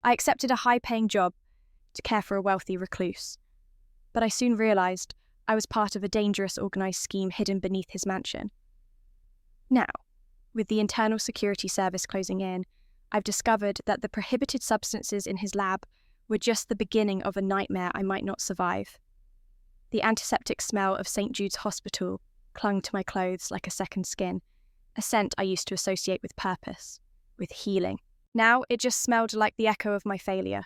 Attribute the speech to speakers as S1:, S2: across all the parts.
S1: I accepted a high-paying job to care for a wealthy recluse, but I soon realised I was part of a dangerous organised scheme hidden beneath his mansion. Now, with the Internal Security Service closing in, I've discovered that the prohibited substances in his lab were just the beginning of a nightmare I might not survive. The antiseptic smell of St. Jude's Hospital clung to my clothes like a second skin, a scent I used to associate with purpose, with healing. Now it just smelled like the echo of my failure.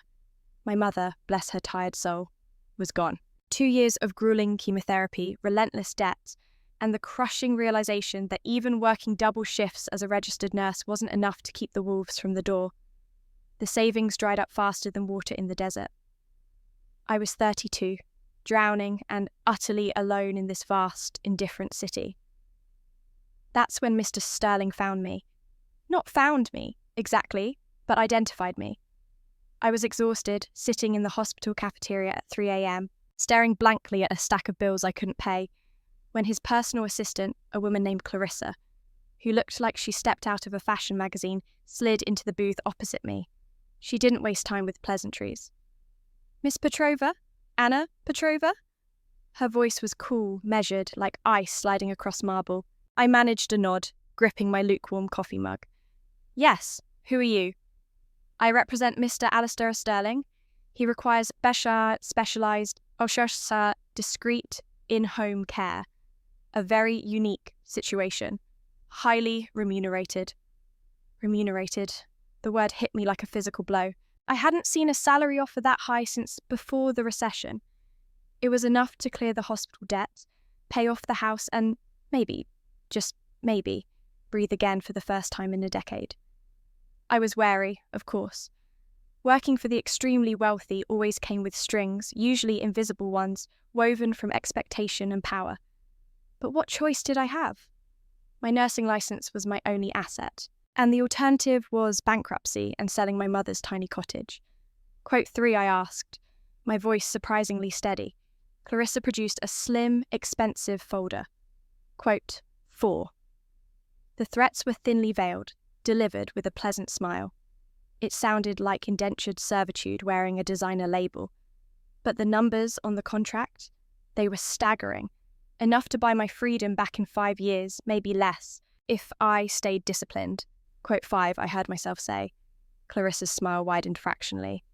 S1: My mother, bless her tired soul, was gone. 2 years of grueling chemotherapy, relentless debt, and the crushing realization that even working double shifts as a registered nurse wasn't enough to keep the wolves from the door. The savings dried up faster than water in the desert. I was 32, drowning and utterly alone in this vast, indifferent city. That's when Mr. Sterling found me. Not found me, exactly, but identified me. I was exhausted, sitting in the hospital cafeteria at 3 a.m., staring blankly at a stack of bills I couldn't pay, when his personal assistant, a woman named Clarissa, who looked like she stepped out of a fashion magazine, slid into the booth opposite me. She didn't waste time with pleasantries. "Miss Petrova? Anna Petrova?" Her voice was cool, measured, like ice sliding across marble. I managed a nod, gripping my lukewarm coffee mug. "Yes, who are you?" "I represent Mr. Alistair Sterling. He requires specialised, discreet, in-home care. A very unique situation. Highly remunerated." Remunerated. The word hit me like a physical blow. I hadn't seen a salary offer that high since before the recession. It was enough to clear the hospital debt, pay off the house, and maybe, just maybe, breathe again for the first time in a decade. I was wary, of course. Working for the extremely wealthy always came with strings, usually invisible ones, woven from expectation and power. But what choice did I have? My nursing license was my only asset, and the alternative was bankruptcy and selling my mother's tiny cottage. Quote 3, I asked, my voice surprisingly steady. Clarissa produced a slim, expensive folder. Quote 4. The threats were thinly veiled, delivered with a pleasant smile. It sounded like indentured servitude wearing a designer label. But the numbers on the contract, they were staggering. Enough to buy my freedom back in 5 years, maybe less, if I stayed disciplined. Quote 5, I heard myself say. Clarissa's smile widened fractionally.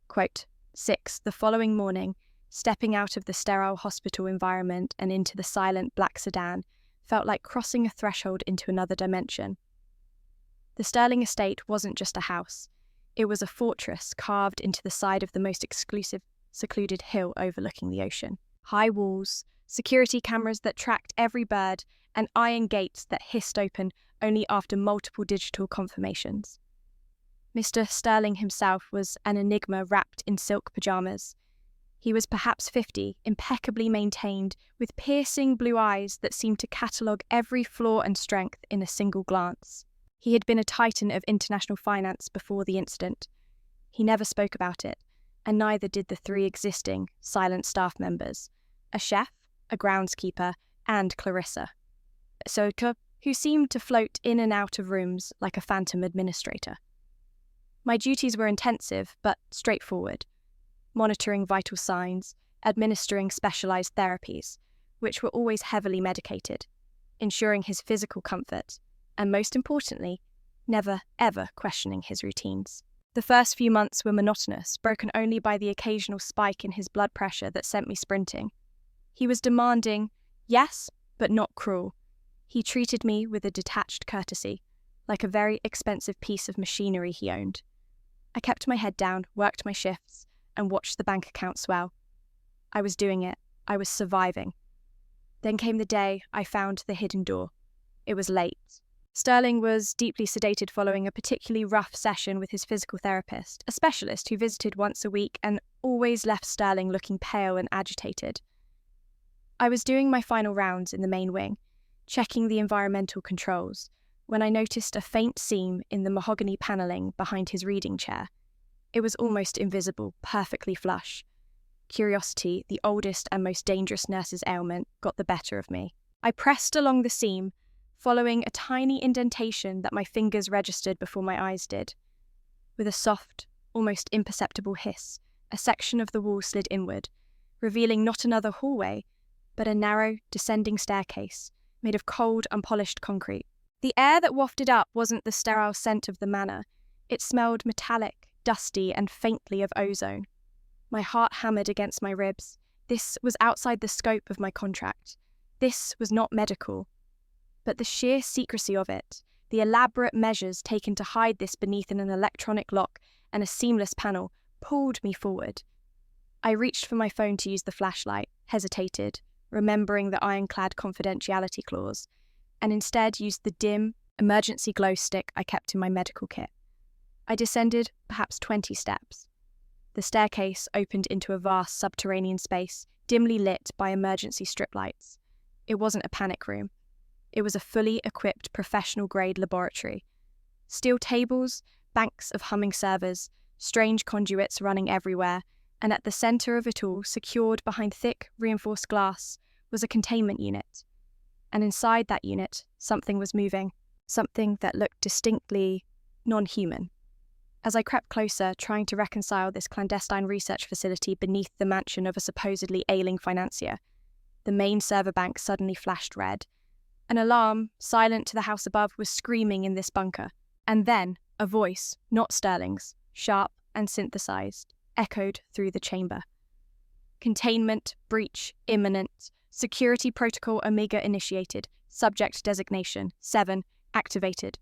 S1: Quote 6, the following morning, stepping out of the sterile hospital environment and into the silent black sedan, felt like crossing a threshold into another dimension. The Sterling estate wasn't just a house. It was a fortress carved into the side of the most exclusive, secluded hill overlooking the ocean. High walls, security cameras that tracked every bird, and iron gates that hissed open only after multiple digital confirmations. Mr. Sterling himself was an enigma wrapped in silk pajamas. He was perhaps 50, impeccably maintained, with piercing blue eyes that seemed to catalogue every flaw and strength in a single glance. He had been a titan of international finance before the incident. He never spoke about it, and neither did the 3 existing, silent staff members, a chef, a groundskeeper, and Clarissa, Soka, who seemed to float in and out of rooms like a phantom administrator. My duties were intensive, but straightforward, monitoring vital signs, administering specialised therapies, which were always heavily medicated, ensuring his physical comfort, and most importantly, never ever questioning his routines. The first few months were monotonous, broken only by the occasional spike in his blood pressure that sent me sprinting. He was demanding, yes, but not cruel. He treated me with a detached courtesy, like a very expensive piece of machinery he owned. I kept my head down, worked my shifts, and watched the bank account swell. I was doing it. I was surviving. Then came the day I found the hidden door. It was late. Sterling was deeply sedated following a particularly rough session with his physical therapist, a specialist who visited once a week and always left Sterling looking pale and agitated. I was doing my final rounds in the main wing, checking the environmental controls, when I noticed a faint seam in the mahogany panelling behind his reading chair. It was almost invisible, perfectly flush. Curiosity, the oldest and most dangerous nurse's ailment, got the better of me. I pressed along the seam, following a tiny indentation that my fingers registered before my eyes did. With a soft, almost imperceptible hiss, a section of the wall slid inward, revealing not another hallway, but a narrow, descending staircase made of cold, unpolished concrete. The air that wafted up wasn't the sterile scent of the manor. It smelled metallic, dusty, and faintly of ozone. My heart hammered against my ribs. This was outside the scope of my contract. This was not medical. But the sheer secrecy of it, the elaborate measures taken to hide this beneath an electronic lock and a seamless panel, pulled me forward. I reached for my phone to use the flashlight, hesitated, remembering the ironclad confidentiality clause, and instead used the dim, emergency glow stick I kept in my medical kit. I descended perhaps 20 steps. The staircase opened into a vast subterranean space, dimly lit by emergency strip lights. It wasn't a panic room. It was a fully equipped professional-grade laboratory. Steel tables, banks of humming servers, strange conduits running everywhere, and at the centre of it all, secured behind thick, reinforced glass, was a containment unit. And inside that unit, something was moving, something that looked distinctly non-human. As I crept closer, trying to reconcile this clandestine research facility beneath the mansion of a supposedly ailing financier, the main server bank suddenly flashed red. An alarm, silent to the house above, was screaming in this bunker. And then, a voice, not Sterling's, sharp and synthesized, echoed through the chamber. Containment, breach, imminent. Security protocol Omega initiated. Subject designation, 7, activated.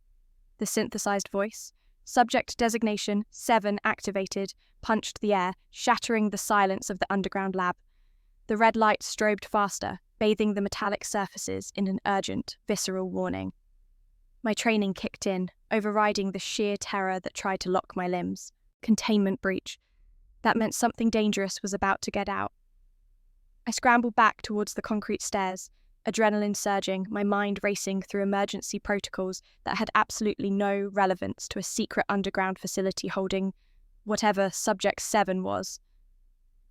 S1: The synthesized voice, subject designation, 7, activated, punched the air, shattering the silence of the underground lab. The red light strobed faster, bathing the metallic surfaces in an urgent, visceral warning. My training kicked in, overriding the sheer terror that tried to lock my limbs. Containment breach. That meant something dangerous was about to get out. I scrambled back towards the concrete stairs, adrenaline surging, my mind racing through emergency protocols that had absolutely no relevance to a secret underground facility holding whatever Subject 7 was.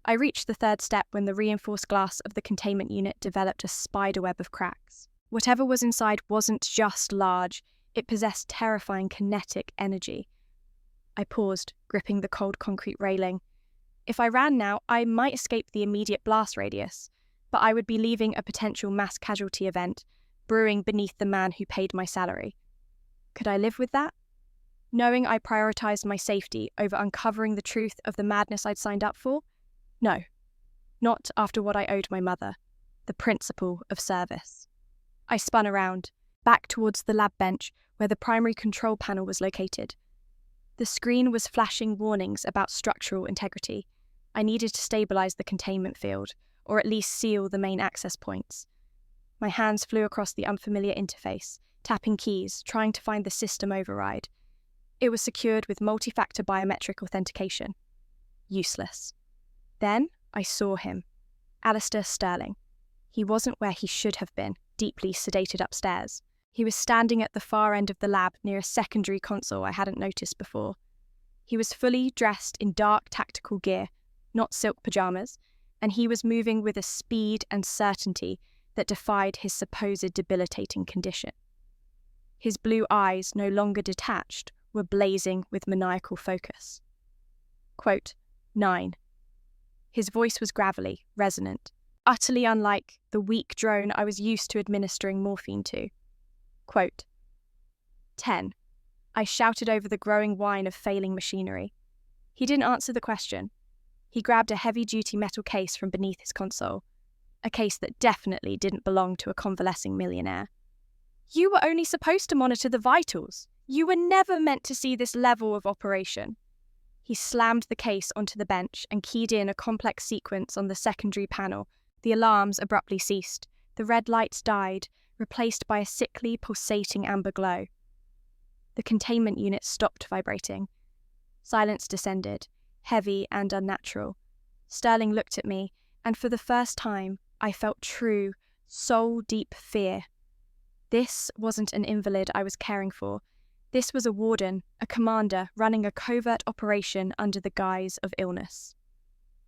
S1: I reached the third step when the reinforced glass of the containment unit developed a spiderweb of cracks. Whatever was inside wasn't just large, it possessed terrifying kinetic energy. I paused, gripping the cold concrete railing. If I ran now, I might escape the immediate blast radius, but I would be leaving a potential mass casualty event, brewing beneath the man who paid my salary. Could I live with that? Knowing I prioritized my safety over uncovering the truth of the madness I'd signed up for? No, not after what I owed my mother, the principle of service. I spun around, back towards the lab bench where the primary control panel was located. The screen was flashing warnings about structural integrity. I needed to stabilize the containment field, or at least seal the main access points. My hands flew across the unfamiliar interface, tapping keys, trying to find the system override. It was secured with multi-factor biometric authentication. Useless. Then I saw him. Alistair Sterling. He wasn't where he should have been, deeply sedated upstairs. He was standing at the far end of the lab near a secondary console I hadn't noticed before. He was fully dressed in dark tactical gear, not silk pajamas, and he was moving with a speed and certainty that defied his supposed debilitating condition. His blue eyes, no longer detached, were blazing with maniacal focus. Quote, 9. His voice was gravelly, resonant, utterly unlike the weak drone I was used to administering morphine to. Quote, 10. I shouted over the growing whine of failing machinery. He didn't answer the question. He grabbed a heavy-duty metal case from beneath his console, a case that definitely didn't belong to a convalescing millionaire. You were only supposed to monitor the vitals. You were never meant to see this level of operation. He slammed the case onto the bench and keyed in a complex sequence on the secondary panel. The alarms abruptly ceased. The red lights died, replaced by a sickly, pulsating amber glow. The containment unit stopped vibrating. Silence descended, heavy and unnatural. Sterling looked at me, and for the first time, I felt true, soul-deep fear. This wasn't an invalid I was caring for. This was a warden, a commander, running a covert operation under the guise of illness.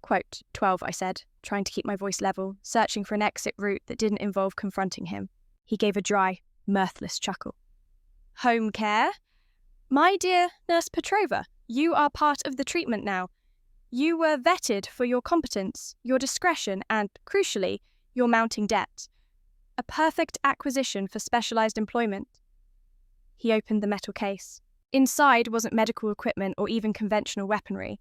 S1: Quote, 12, I said, trying to keep my voice level, searching for an exit route that didn't involve confronting him. He gave a dry, mirthless chuckle. Home care? My dear Nurse Petrova, You are part of the treatment now. You were vetted for your competence, your discretion, and, crucially, your mounting debt. A perfect acquisition for specialized employment. He opened the metal case. Inside wasn't medical equipment or even conventional weaponry.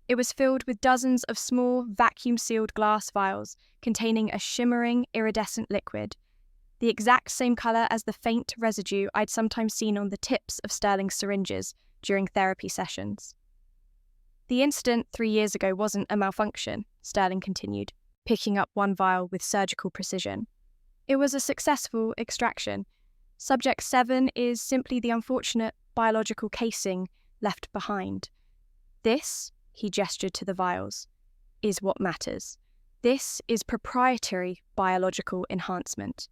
S1: It was filled with dozens of small, vacuum-sealed glass vials containing a shimmering, iridescent liquid, the exact same color as the faint residue I'd sometimes seen on the tips of Sterling's syringes during therapy sessions. The incident 3 years ago wasn't a malfunction, Sterling continued, picking up one vial with surgical precision. It was a successful extraction. Subject 7 is simply the unfortunate biological casing left behind. This, he gestured to the vials, is what matters. This is proprietary biological enhancement.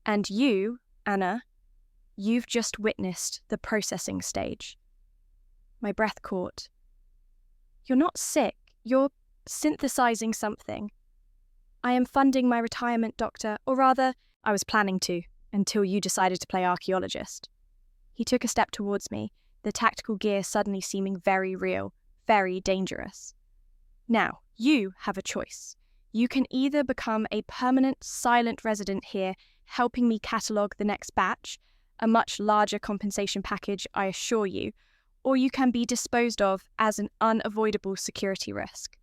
S1: And you, Anna, you've just witnessed the processing stage. My breath caught. You're not sick. You're synthesizing something. I am funding my retirement, Doctor, or rather, I was planning to, until you decided to play archaeologist. He took a step towards me, the tactical gear suddenly seeming very real, very dangerous. Now, you have a choice. You can either become a permanent, silent resident here, helping me catalogue the next batch, a much larger compensation package, I assure you, or you can be disposed of as an unavoidable security risk.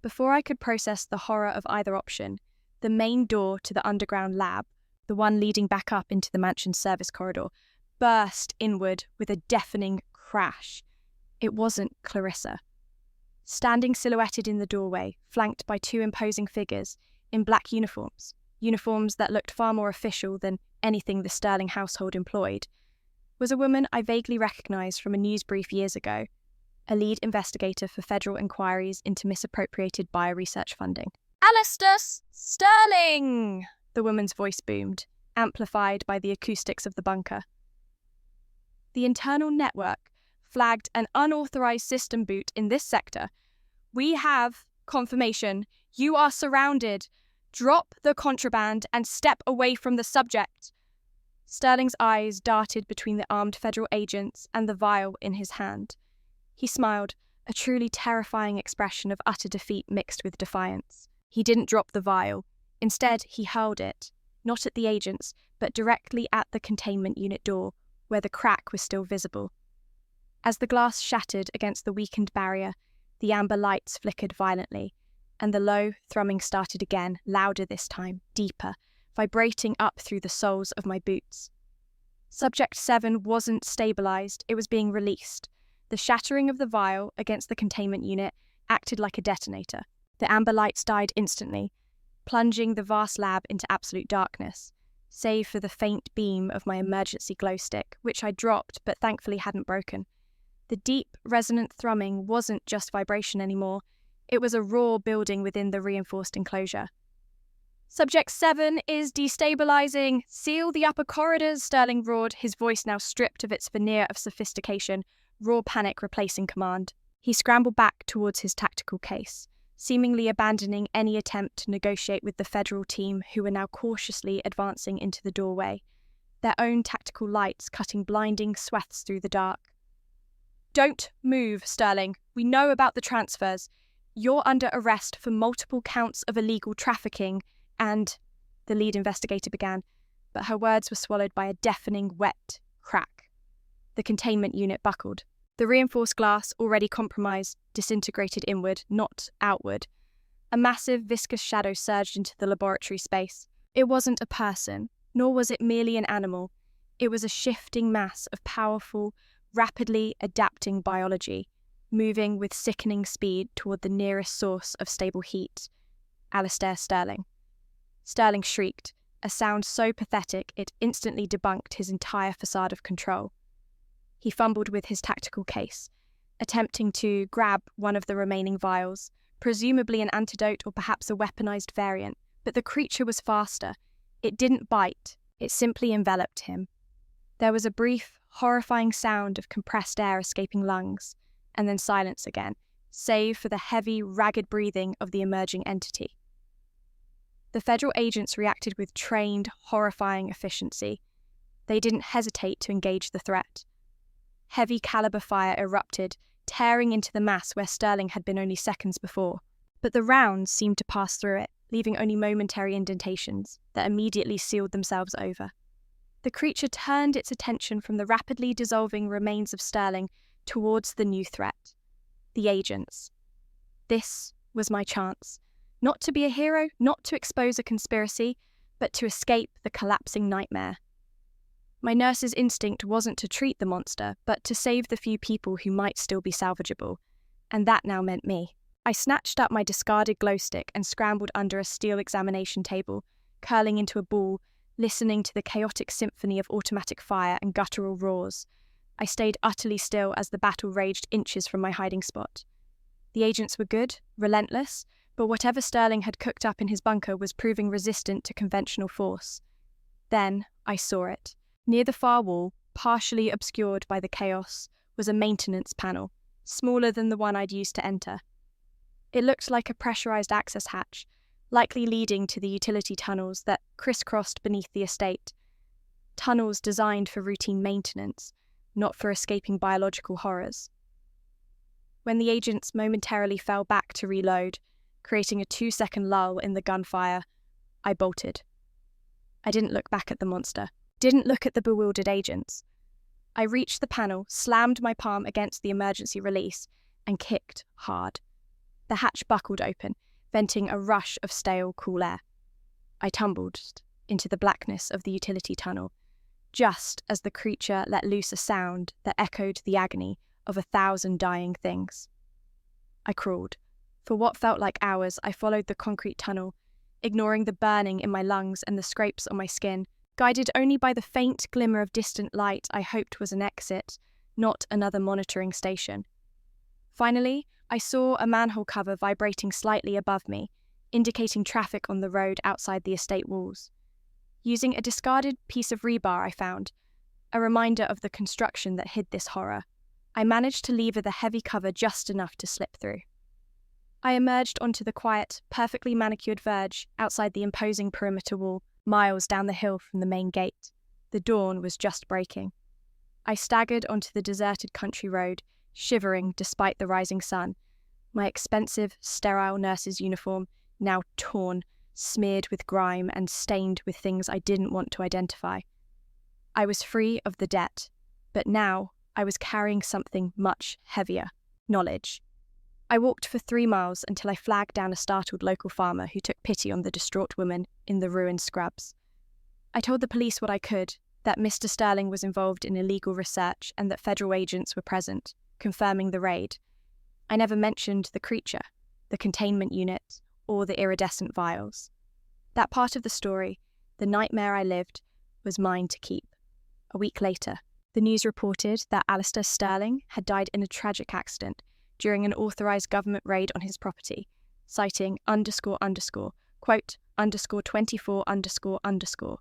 S1: Before I could process the horror of either option, the main door to the underground lab, the one leading back up into the mansion's service corridor, burst inward with a deafening crash. It wasn't Clarissa. Standing silhouetted in the doorway, flanked by 2 imposing figures in black uniforms that looked far more official than anything the Sterling household employed, was a woman I vaguely recognised from a news brief years ago, a lead investigator for federal inquiries into misappropriated bioresearch funding. Alistair Sterling! The woman's voice boomed, amplified by the acoustics of the bunker. The internal network flagged an unauthorized system boot in this sector. We have confirmation. You are surrounded. Drop the contraband and step away from the subject. Sterling's eyes darted between the armed federal agents and the vial in his hand. He smiled, a truly terrifying expression of utter defeat mixed with defiance. He didn't drop the vial. Instead, he hurled it, not at the agents, but directly at the containment unit door, where the crack was still visible. As the glass shattered against the weakened barrier, the amber lights flickered violently, and the low thrumming started again, louder this time, deeper, vibrating up through the soles of my boots. Subject 7 wasn't stabilized, it was being released. The shattering of the vial against the containment unit acted like a detonator. The amber lights died instantly, plunging the vast lab into absolute darkness, save for the faint beam of my emergency glow stick, which I dropped but thankfully hadn't broken. The deep, resonant thrumming wasn't just vibration anymore. It was a roar building within the reinforced enclosure. Subject 7 is destabilizing. Seal the upper corridors, Sterling roared, his voice now stripped of its veneer of sophistication, raw panic replacing command. He scrambled back towards his tactical case, seemingly abandoning any attempt to negotiate with the federal team who were now cautiously advancing into the doorway, their own tactical lights cutting blinding swaths through the dark. Don't move, Sterling. We know about the transfers. You're under arrest for multiple counts of illegal trafficking and, the lead investigator began, but her words were swallowed by a deafening, wet crack. The containment unit buckled. The reinforced glass, already compromised, disintegrated inward, not outward. A massive, viscous shadow surged into the laboratory space. It wasn't a person, nor was it merely an animal. It was a shifting mass of powerful, rapidly adapting biology, moving with sickening speed toward the nearest source of stable heat, Alistair Sterling. Sterling shrieked, a sound so pathetic it instantly debunked his entire facade of control. He fumbled with his tactical case, attempting to grab one of the remaining vials, presumably an antidote or perhaps a weaponized variant, but the creature was faster. It didn't bite, it simply enveloped him. There was a brief, horrifying sound of compressed air escaping lungs, and then silence again, save for the heavy, ragged breathing of the emerging entity. The federal agents reacted with trained, horrifying efficiency. They didn't hesitate to engage the threat. Heavy caliber fire erupted, tearing into the mass where Sterling had been only seconds before. But the rounds seemed to pass through it, leaving only momentary indentations that immediately sealed themselves over. The creature turned its attention from the rapidly dissolving remains of Sterling towards the new threat, the agents. This was my chance, not to be a hero, not to expose a conspiracy, but to escape the collapsing nightmare. My nurse's instinct wasn't to treat the monster, but to save the few people who might still be salvageable, and that now meant me. I snatched up my discarded glow stick and scrambled under a steel examination table, curling into a ball, listening to the chaotic symphony of automatic fire and guttural roars. I stayed utterly still as the battle raged inches from my hiding spot. The agents were good, relentless, but whatever Sterling had cooked up in his bunker was proving resistant to conventional force. Then I saw it. Near the far wall, partially obscured by the chaos, was a maintenance panel, smaller than the one I'd used to enter. It looked like a pressurized access hatch, likely leading to the utility tunnels that crisscrossed beneath the estate. Tunnels designed for routine maintenance, not for escaping biological horrors. When the agents momentarily fell back to reload, creating a 2-second lull in the gunfire, I bolted. I didn't look back at the monster, didn't look at the bewildered agents. I reached the panel, slammed my palm against the emergency release, and kicked hard. The hatch buckled open, venting a rush of stale, cool air. I tumbled into the blackness of the utility tunnel, just as the creature let loose a sound that echoed the agony of 1,000 dying things. I crawled. For what felt like hours, I followed the concrete tunnel, ignoring the burning in my lungs and the scrapes on my skin, guided only by the faint glimmer of distant light I hoped was an exit, not another monitoring station. Finally, I saw a manhole cover vibrating slightly above me, indicating traffic on the road outside the estate walls. Using a discarded piece of rebar I found, a reminder of the construction that hid this horror, I managed to lever the heavy cover just enough to slip through. I emerged onto the quiet, perfectly manicured verge outside the imposing perimeter wall, miles down the hill from the main gate. The dawn was just breaking. I staggered onto the deserted country road, shivering despite the rising sun, my expensive, sterile nurse's uniform now torn, smeared with grime and stained with things I didn't want to identify. I was free of the debt, but now I was carrying something much heavier: knowledge. I walked for 3 miles until I flagged down a startled local farmer who took pity on the distraught woman in the ruined scrubs. I told the police what I could, that Mr. Sterling was involved in illegal research and that federal agents were present, confirming the raid. I never mentioned the creature, the containment unit, or the iridescent vials. That part of the story, the nightmare I lived, was mine to keep. A week later, the news reported that Alistair Sterling had died in a tragic accident during an authorised government raid on his property, citing quote, _24 _.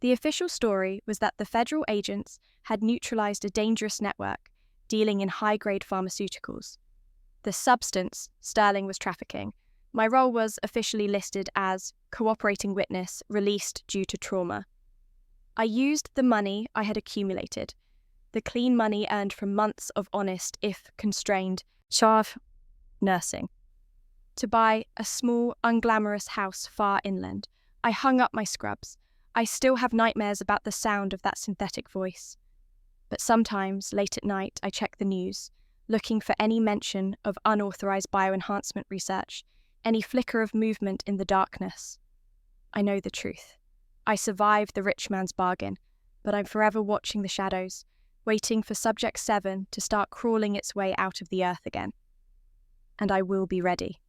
S1: The official story was that the federal agents had neutralised a dangerous network dealing in high-grade pharmaceuticals. The substance Sterling was trafficking. My role was officially listed as cooperating witness released due to trauma. I used the money I had accumulated, the clean money earned from months of honest, if constrained, nursing, to buy a small, unglamorous house far inland. I hung up my scrubs. I still have nightmares about the sound of that synthetic voice. But sometimes, late at night, I check the news, looking for any mention of unauthorized bioenhancement research, any flicker of movement in the darkness. I know the truth. I survived the rich man's bargain, but I'm forever watching the shadows, waiting for Subject 7 to start crawling its way out of the earth again. And I will be ready.